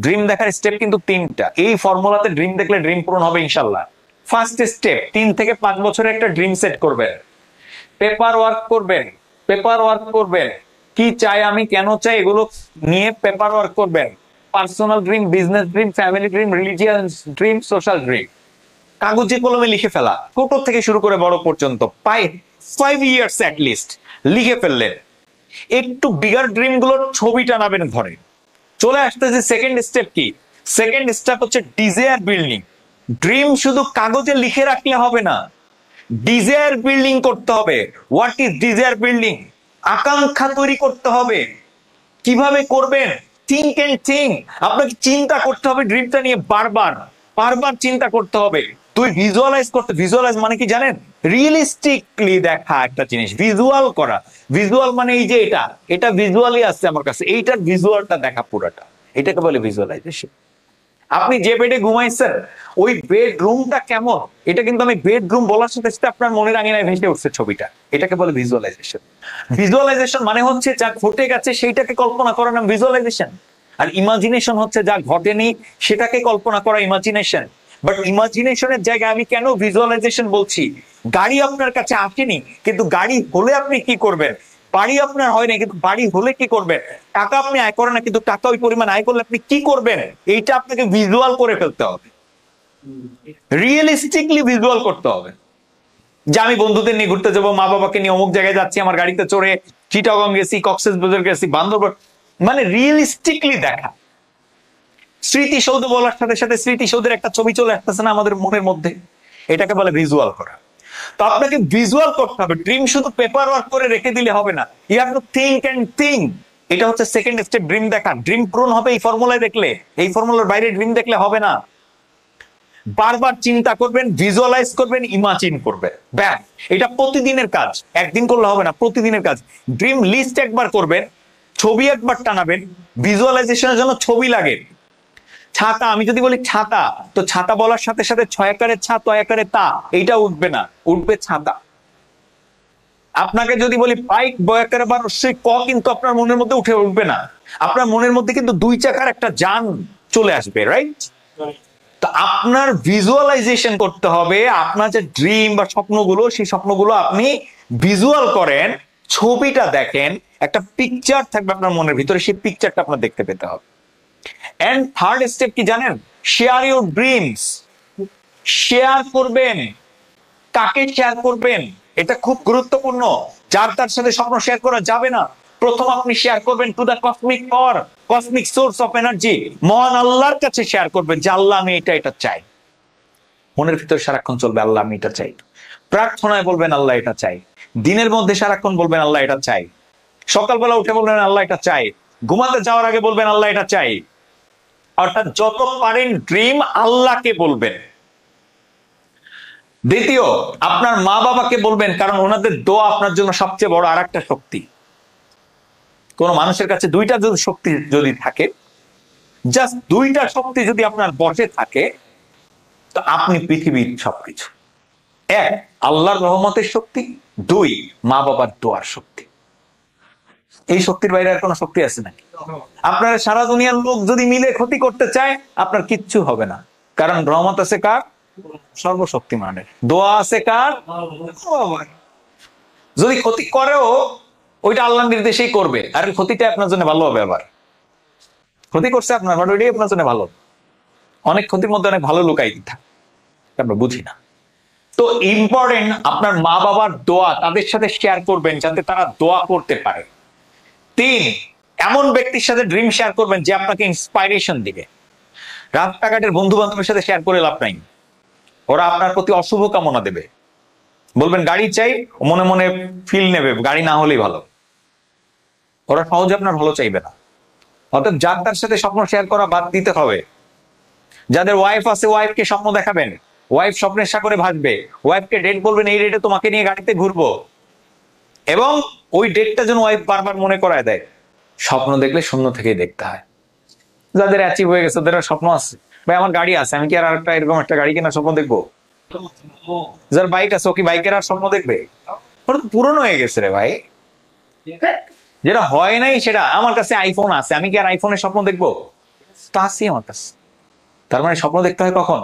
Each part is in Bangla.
ড্রিম দেখার স্টেপ কিন্তু তিনটা। এই ফর্মুলাতে ড্রিম দেখলে ড্রিম পূরণ হবে ইনশাল্লাহ। ফার্স্ট স্টেপ, 3 থেকে 5 বছরের একটা ড্রিম সেট করবেন, পেপার ওয়ার্ক করবেন। পেপার ওয়ার্ক করবেন, কি চাই আমি, কেন চাই, এগুলো নিয়ে পেপার ওয়ার্ক করবেন। Personal dream, business dream, family dream, religious dream, social dream, কাগজে কলমে লিখে ফেলা, ছোট থেকে শুরু করে বড় পর্যন্ত 5 ইয়ার্স অ্যাট লিস্ট লিখে ফেললেন। একটু বিগার ড্রিম গুলোর ছবি টানাবেন ঘরে। চলে আসতেছে সেকেন্ড স্টেপ। কি সেকেন্ড স্টেপ? হচ্ছে ডিজায়ার বিল্ডিং। ড্রিম শুধু কাগজে লিখে রাখলে হবে না, ডিজায়ার বিল্ডিং করতে হবে। What is desire building? আকাঙ্ক্ষা তৈরি করতে হবে। কিভাবে করবেন? Think and think. আপনাকে চিন্তা করতে হবে ড্রিমটা নিয়ে, বারবার বারবার চিন্তা করতে হবে। তুই ভিজুয়ালাইজ করতে, ভিজুয়ালাইজ মানে কি জানেন? রিয়েলিস্টিকলি দেখা একটা জিনিস, ভিজুয়াল করা। ভিজুয়াল মানে এই যে এটা ভিজুয়ালি আসছে আমার কাছে, এইটার ভিজুয়ালটা দেখা পুরাটা, এটাকে বলে ভিজুয়ালাইজেশন। আপনি যে বেডে ঘুমাইছেন ওই বেডরুমটা কেমন, এটা কিন্তু আমি বেডরুম বলার সাথে সাথে আপনার মনের আঙিনায় ভেসে উঠছে ছবিটা, এটাকে বলে ভিজুয়ালাইজেশন। ভিজুয়ালাইজেশন মানে হচ্ছে যা ঘটে গেছে সেইটাকে কল্পনা করার নাম ভিজুয়ালাইজেশন। আর ইমাজিনেশন হচ্ছে যা ঘটেনি সেটাকে কল্পনা করা ইমাজিনেশন। বাট ইমাজিনেশনের জায়গায় আমি কেন ভিজুয়ালাইজেশন বলছি? গাড়ি আপনার কাছে আসেনি, কিন্তু গাড়ি হলে আপনি কি করবেন? বাড়ি আপনার হয় না, কিন্তু বাড়ি হলে কি করবেন? টাকা আপনি আয় করেন না, কিন্তু টাকা ওই পরিমাণ আয় করলে আপনি কি করবেন? এইটা আপনাকে ভিজুয়াল করে ফেলতে হবে, রিয়েলিস্টিকলি ভিজুয়াল করতে হবে। যে আমি বন্ধুদের নিয়ে ঘুরতে যাবো, মা বাবাকে নিয়ে অমুক জায়গায় যাচ্ছি, আমার গাড়িতে চড়ে চিটাগং গেছি, কক্সবাজার গেছি, বান্দরবান, মানে রিয়েলিস্টিকলি দেখা। স্মৃতিসৌধ বলার সাথে সাথে স্মৃতিসৌধের একটা ছবি চলে আসতেছে না আমাদের মনের মধ্যে, এটাকে বলে ভিজুয়াল করা। তো আপনাকে ভিজুয়াল করতে হবে। ড্রিম শুধু পেপার ওয়ার্ক করে রেখে দিলে হবে না, you have to think and think. এটা হচ্ছে সেকেন্ড স্টেপ, ড্রিম দেখা। ড্রিম পূরণ হবে এই ফর্মুলায় দেখলে, এই ফর্মুলার বাইরে ড্রিম দেখলে হবে না। বারবার চিন্তা করবেন, ভিজুয়ালাইজ করবেন, ইমাজিন করবেন, ব্যাস। এটা প্রতিদিনের কাজ, একদিন করলে হবে না, প্রতিদিনের কাজ। ড্রিম লিস্ট একবার করবেন, ছবি একবার টানাবেন। ভিজুয়ালাইজেশনের জন্য ছবি লাগে। ছাতা, আমি যদি বলি ছাতা, তো ছাতা বলার সাথে সাথে 6 আকারের ছা, 6 আকারের তা, এইটা উঠবে না, উঠবে ছাতা। আপনাকে যদি বলি বাইক, 2 আকারে 12 ক, কিন্তু আপনার মনের মধ্যে উঠবে না। আপনার মনের মধ্যে কিন্তু 2 চাকার একটা যান চলে আসবে, রাইট? তো আপনার ভিজুয়ালাইজেশন করতে হবে। আপনার যে ড্রিম বা স্বপ্নগুলো, সেই স্বপ্নগুলো আপনি ভিজুয়াল করেন, ছবিটা দেখেন, একটা পিকচার থাকবে আপনার মনের ভিতরে, সেই পিকচারটা আপনার দেখতে পেতে হবে। এন্ড থার্ড স্টেপ কি জানেন? Share your dreams. শেয়ার করবেন। কাকে শেয়ার করবেন? এটা খুব গুরুত্বপূর্ণ। যার তার সাথে স্বপ্ন শেয়ার করা যাবে না। প্রথম আপনি শেয়ার করবেন to the cosmic power, cosmic source of energy, মহান আল্লাহর কাছে শেয়ার করবেন যে আল্লাহ আমি এটা চাই। মনের ভিতরে সারাক্ষণ চলবে আল্লাহ আমি এটা চাই। প্রার্থনায় বলবেন আল্লাহ এটা চাই। দিনের মধ্যে সারাক্ষণ বলবেন আল্লাহ এটা চাই। সকালবেলা উঠে বলবেন আল্লাহ এটা চাই। ঘুমাতে যাওয়ার আগে বলবেন আল্লাহ এটা চাই। অর্থাৎ যত পারেন ড্রিম আল্লাহকে বলবেন। দ্বিতীয়, আপনার মা বাবাকে বলবেন, কারণ ওনাদের দোয়া আপনার জন্য সবচেয়ে বড় আর একটা শক্তি। কোন মানুষের কাছে 2টা যদি শক্তি যদি থাকে, জাস্ট 2টা শক্তি যদি আপনার বসে থাকে, তো আপনি পৃথিবীর সবকিছু। 1, আল্লাহর রহমতের শক্তি। 2, মা বাবার দোয়ার শক্তি। এই শক্তির বাইরে আর কোন শক্তি আছে নাকি? আপনার সারা দুনিয়ার লোক যদি মিলে ক্ষতি করতে চায়, আপনার কিচ্ছু হবে না। কারণ রহমত আছে কার? সর্বশক্তিমানের। দোয়া আছে কার? বাবার। যদি ক্ষতি করেও ওইটা আল্লাহর নির্দেশেই করবে, আর ক্ষতিটা আপনার জন্য ভালো হবে। আবার ক্ষতি করছে আপনার, ওইটাই আপনার জন্য ভালো। অনেক ক্ষতির মধ্যে অনেক ভালো লুকাই থাকে, আমরা বুঝি না। তো ইম্পর্টেন্ট, আপনার মা বাবার দোয়া তাদের সাথে শেয়ার করবেন, যাতে তারা দোয়া করতে পারে। 3, এমন ব্যক্তির সাথে ড্রিম শেয়ার করবেন যে আপনাকে ইন্সপাইরেশন দিবে। রাস্তাঘাটের বন্ধু বান্ধবের সাথে শেয়ার করে লাভ নাই, ওরা আপনার প্রতি অশুভ কামনা দেবে। বলবেন গাড়ি চাই, মনে মনে ফিল নেবে গাড়ি না হলেই ভালো। ওরা সহজে আপনার ভালো চাইবে না। অর্থাৎ যার তার সাথে স্বপ্ন শেয়ার করা বাদ দিতে হবে। যাদের ওয়াইফ আছে, ওয়াইফকে স্বপ্ন দেখাবেন, ওয়াইফ স্বপ্নের সাগরে ভাসবে। ওয়াইফকে ডেট বলবেন, এই ডেটে তোমাকে নিয়ে গাড়িতে ঘুরবো, এবং ওই ডেটটা যেন ওয়াইফ বারবার মনে করায় দেয়। স্বপ্ন দেখলে শূন্য থেকেই দেখতে হয়। যাদের অ্যাচিভ হয়ে গেছে, ওদের স্বপ্ন আছে, ভাই আমার গাড়ি আছে, আমি কি আর একটা এরকম একটা গাড়ি কেনার স্বপ্ন দেখবো? যার বাইক আছে, ও কি বাইকের আর স্বপ্ন দেখবে? ওটা তো পুরনো হয়ে গেছে রে ভাই। যেটা হয় নাই সেটা, আমার কাছে আইফোন আছে, আমি কি আর আইফোনের স্বপ্ন দেখবো? তা আছি আমার কাছে। তার মানে স্বপ্ন দেখতে হয় কখন?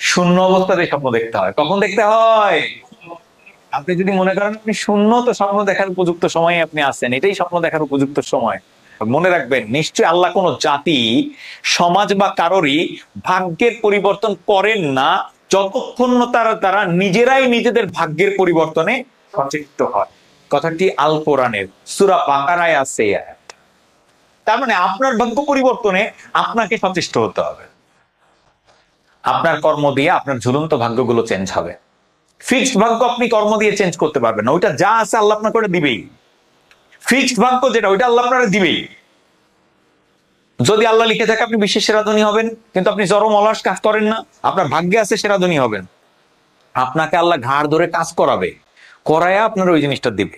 শূন্য অবস্থাতে স্বপ্ন দেখতে হয়। কখন দেখতে হয়? আপনি যদি মনে করেন আপনি শূন্য, তো স্বপ্ন দেখার উপযুক্ত সময়ে আপনি আছেন, এটাই স্বপ্ন দেখার উপযুক্ত সময়। মনে রাখবেন, নিশ্চয়ই আল্লাহ কোন জাতি, সমাজ বা কারোরই ভাগ্যের পরিবর্তন করেন না যতক্ষণ না তারা তারা নিজেরাই নিজেদের ভাগ্যের পরিবর্তনে সচেষ্ট হয়। কথাটি আল কোরআনের সূরা বাকারায় আছে। তার মানে আপনার ভাগ্য পরিবর্তনে আপনাকে সচেষ্ট হতে হবে। আপনার কর্ম দিয়ে আপনার ঝুলন্ত ভাগ্যগুলো চেঞ্জ হবে। ফিক্সড ভাগ্য আপনি কর্ম দিয়ে চেঞ্জ করতে পারবেন না, ওইটা যা আছে আল্লাহ আপনাকে করে দিবেই। ফিক্সড ভাগ্য যেটা, ওইটা আল্লাহ আপনারা দিবেই। যদি আল্লাহ লিখে থাকে আপনি বিশ্বের সেরা ধনী হবেন, কিন্তু আপনি চরম অলস কাজ করেন না, আপনার ভাগ্যে আছে সেরা ধনী হবেন। আপনাকে আল্লাহ ঘাড় ধরে কাজ করাবে, করায়া আপনার ওই জিনিসটা দিবে।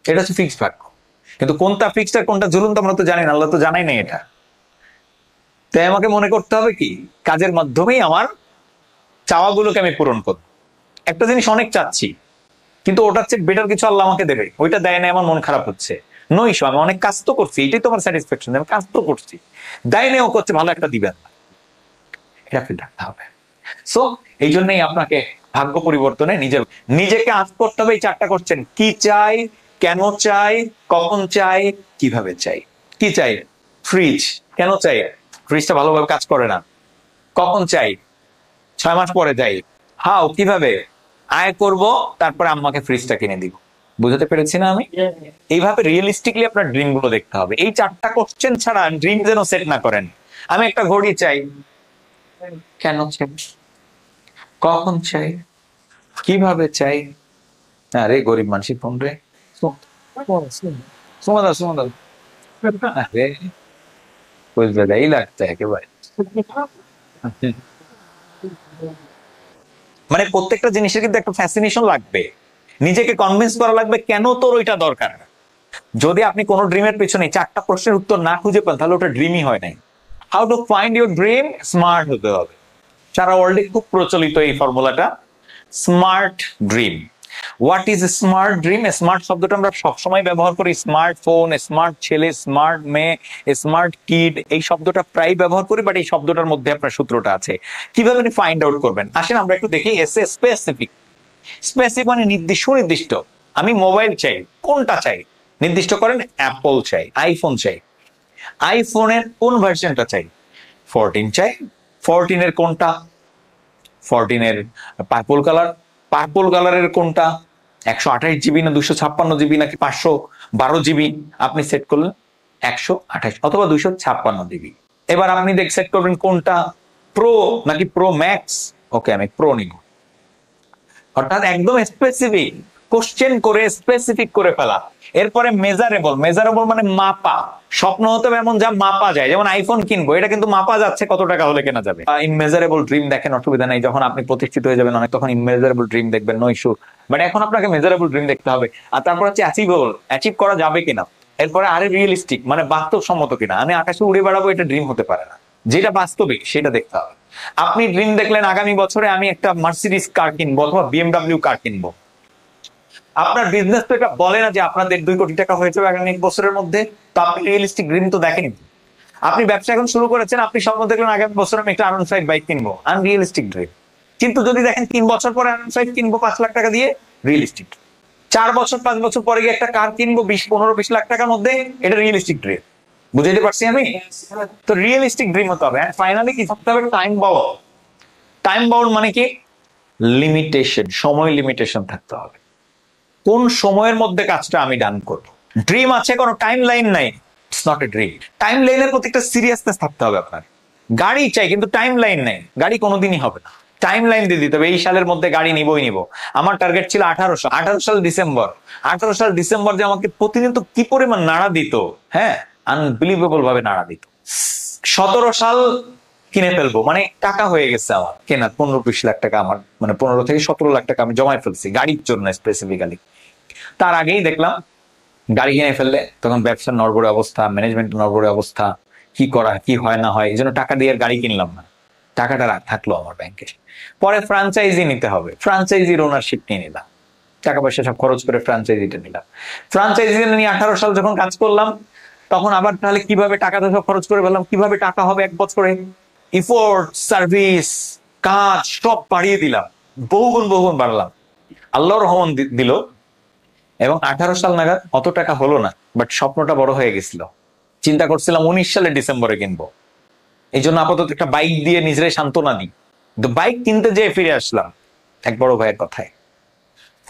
এটা হচ্ছে ফিক্সড ভাগ্য। কিন্তু কোনটা ফিক্সড আর কোনটা ঝুলন্ত আমরা তো জানি না, আল্লাহ তো জানাই না এটা। তাই আমাকে মনে করতে হবে কি, কাজের মাধ্যমেই আমার চাওয়াগুলোকে আমি পূরণ করব। একটা জিনিস অনেক চাচ্ছি, কিন্তু ওটার চেয়ে বেটার কিছু আল্লাহ আমাকে দেবে, ওইটা দেয় না, আমার মন খারাপ হচ্ছে। নইস, আমি অনেক কাজ তো করছি, এটাই তো আমার স্যাটিসফ্যাকশন, আমি কাজ তো করছি, দেয় না, ও করছে, ভালো একটা দিবেন, এটা ফিল রাখতে হবে। সো এই জন্যই আপনাকে ভাগ্য পরিবর্তনে নিজেকে আজ করতে হবে। এই চারটা করছেন, কি চাই, কেন চাই, কখন চাই, কিভাবে চাই। কি চাই? ফ্রিজ। কেন চাই? ফ্রিজটা ভালোভাবে কাজ করে না। কখন চাই? 6 মাস পরে চাই। হাও, কিভাবে? আয় করব, তারপরে আম্মাকে ফ্রিজটা কিনে দিব। বুঝতে পেরেছি না আমি? এইভাবে রিয়েলিস্টিকলি আপনার ড্রিম গুলো দেখতে হবে। এই চারটা কোশ্চেন ছাড়া ড্রিম যেন সেট না করেন। আমি একটা ঘড়ি চাই, কেন চাই, কখন চাই, কিভাবে চাই। আরে গরিব মানুষের ফোন রে, সুমদা সুমদা, আরে বুঝবে এই লাগতে একেবারে। মানে প্রত্যেকটা জিনিসের কিন্তু একটা ফ্যাসিনেশন লাগবে, নিজেকে কনভিন্স করা লাগবে কেন তোর ওইটা দরকার। যদি আপনি কোনো ড্রিমের পেছনে চারটা প্রশ্নের উত্তর না খুঁজে পান, তাহলে ওটা ড্রিমই হয় নাই। How to find your dream? Smart হতে হবে। সারা ওয়ার্ল্ডে খুব প্রচলিত এই ফর্মুলাটা, smart dream. What is smart dream? Smart শব্দটা আমরা সবসময় ব্যবহার করি, স্মার্টফোন, স্মার্ট ছেলে, স্মার্ট মেয়ে, স্মার্ট কিড, এই শব্দটা প্রায় ব্যবহার করি, বাট এই শব্দটার মধ্যে আপনার সূত্রটা আছে। কিভাবে আপনি ফাইন্ড আউট করবেন? আসেন আমরা একটু দেখি। স্পেসিফিক। স্পেসিফিক মানে নির্দিষ্ট, সুনির্দিষ্ট। আমি মোবাইল চাই, কোনটা চাই নির্দিষ্ট করেন। অ্যাপল চাই, আইফোন চাই। আইফোনের কোন ভার্সনটা চাই? 14 চাই। 14 এর কোনটা? 14 এর পার্পল কালার। পার্পল কালারের কোনটা? 128 জিবি না 256 জিবি নাকি 512 জিবি? আপনি সেট করলেন 128 অথবা 256 জিবি। এবার আপনি সেট করবেন কোনটা, প্রো নাকি প্রো ম্যাক্স। ওকে, আমি প্রো নিব। অর্থাৎ একদম স্পেসিফিক, কোশ্চেন করে স্পেসিফিক করে ফেলা। এরপরে মেজারেবল। মেজারেবল মানে মাপা। স্বপ্ন হতে হবে এমন যা মাপা যায়। যেমন আইফোন কিনবো, এটা কিন্তু মাপা যাচ্ছে কত টাকা হলে কেনা যাবে। ইনমেজারেবল ড্রিম দেখেন, অসুবিধা নেই, যখন আপনি প্রতিষ্ঠিত হয়ে যাবেন অনেক, তখন ইনমেজারেবল ড্রিম দেখবেন, নো ইস্যু। বাট এখন আপনাকে মেজারেবল ড্রিম দেখতে হবে। আর তারপর হচ্ছে অ্যাচিভেবল, অ্যাচিভ করা যাবে কিনা। এরপরে আরে রিয়েলিস্টিক, মানে বাস্তবসম্মত কিনা। আমি আকাশে উড়ে বেড়াবো, এটা ড্রিম হতে পারে না, যেটা বাস্তবিক সেটা দেখতে হবে। আপনি ড্রিম দেখলেন আগামী বছরে আমি একটা মার্সিডিজ কার কিনবো অথবা বিএমডব্লিউ কার কিনবো। আপনার বিজনেস তো এটা বলে না যে আপনাদের 2 কোটি টাকা হয়ে যাবে আগামী 1 বছরের মধ্যে। তো আপনি রিয়েলিস্টিক ড্রিম তো দেখেনি। আপনি ব্যবসা এখন শুরু করেছেন, আপনি স্বপ্ন দেখলেন আগামী বছর আমি একটা আনসাইড বাইক কিনবো, আনরিয়েলিস্টিক ড্রিম। কিন্তু যদি দেখেন 3 বছর পরে আনসাইড কিনবো 5 লাখ টাকা দিয়ে, রিয়েলিস্টিক। 4 বছর 5 বছর পরে গিয়ে একটা কার কিনবো 20-15-20 লাখ টাকার মধ্যে, এটা রিয়েলিস্টিক ড্রিম। বুঝাইতে পারছি আমি? তো রিয়েলিস্টিক ড্রিম হতে হবে। এন্ড ফাইনালি কি থাকতে হবে? Time bound. টাইম বাউন্ড মানে কি? লিমিটেশন, সময় লিমিটেশন থাকতে হবে। কোন সময়ের মধ্যে কাজটা আমি ডান করব। ড্রিম আছে, কোনো টাইম লাইন নাই, it's not a dream. Time লাইনের প্রতি একটা সিরিয়াসনেস থাকতে হবে আপনার। গাড়ি চাই কিন্তু টাইম লাইন নাই, গাড়ি কোনোদিনই হবে না। টাইম লাইন দিয়ে দিতে হবে, এই সালের মধ্যে গাড়ি নিবই নিব। আমার টার্গেট ছিল 18 সাল ডিসেম্বর। 18 সাল ডিসেম্বর যে আমাকে প্রতিদিন তো কি পরিমাণ নাড়া দিত, হ্যাঁ, আনবিলিভেবল ভাবে নাড়া দিত। 17 সাল কিনে ফেলবো, মানে টাকা হয়ে গেছে আমার কেনা, 15-20 লাখ টাকা আমার, মানে 15 থেকে 17 লাখ টাকা আমি জমাই ফেলছি গাড়ির জন্য স্পেসিফিক্যালি। তার আগেই দেখলাম গাড়ি কিনে ফেললে তখন ব্যবসার নড়বড়ে অবস্থা, ম্যানেজমেন্টের নড়বড়ে অবস্থা, কি করা কি হয় না হয়, এই জন্য টাকা দিয়ে গাড়ি কিনলাম না, টাকাটা থাকলো আমার ব্যাংকে। পরে ফ্রাঞ্চাইজি নিতে হবে, ফ্রাঞ্চাইজির ওনারশিপ নিয়ে নিলাম, টাকা পয়সা সব খরচ করে ফ্রাঞ্চাইজিটা নিলাম। ফ্রাঞ্চাইজি নিয়ে 18 সাল যখন কাজ করলাম, তখন আবার তাহলে কিভাবে টাকাটা সব খরচ করে ফেললাম, কিভাবে টাকা হবে এক বছরে, ইফোর্ট, সার্ভিস, কাজ সব বাড়িয়ে দিলাম, বহুগুণ বহুগুণ বাড়লাম। আল্লাহর রহমান দিল, এবং 18 সাল নাগাদ অত টাকা হলো না, বাট স্বপ্নটা বড় হয়ে গেছিল। চিন্তা করছিলাম 19 সালের ডিসেম্বরে কিনবো, এই জন্য আপাতত একটা বাইক দিয়ে নিজেরাই সান্ত্বনা দিই। কিন্তু বাইক কিনতে যেয়ে ফিরে আসলাম এক বড় ভাইয়ের কথায়,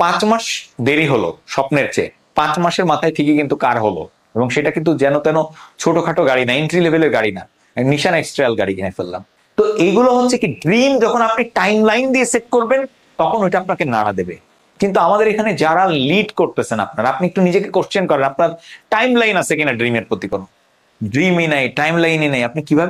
5 মাস দেরি হলো স্বপ্নের চেয়ে, 5 মাসের মাথায় ঠিকই কিন্তু কার হলো, এবং সেটা কিন্তু যেন তেন ছোটখাটো গাড়ি না, এন্ট্রি লেভেলের গাড়ি না, নিশান এক্সট্রাল গাড়ি কিনে ফেললাম। তো এইগুলো হচ্ছে কি ড্রিম, যখন আপনি টাইম লাইন দিয়ে সেট করবেন তখন ওইটা আপনাকে নাড়া দেবে। কিন্তু আমাদের এখানে যারা লিড করতেছেন, আপনারা আপনি একটু নিজেকে কোশ্চেন করেন, আপনার টাইম লাইন আছে কিনা ড্রিমের প্রতি? কোনো ড্রিমই নাই, টাইম লাইনই নাই, আপনি কিভাবে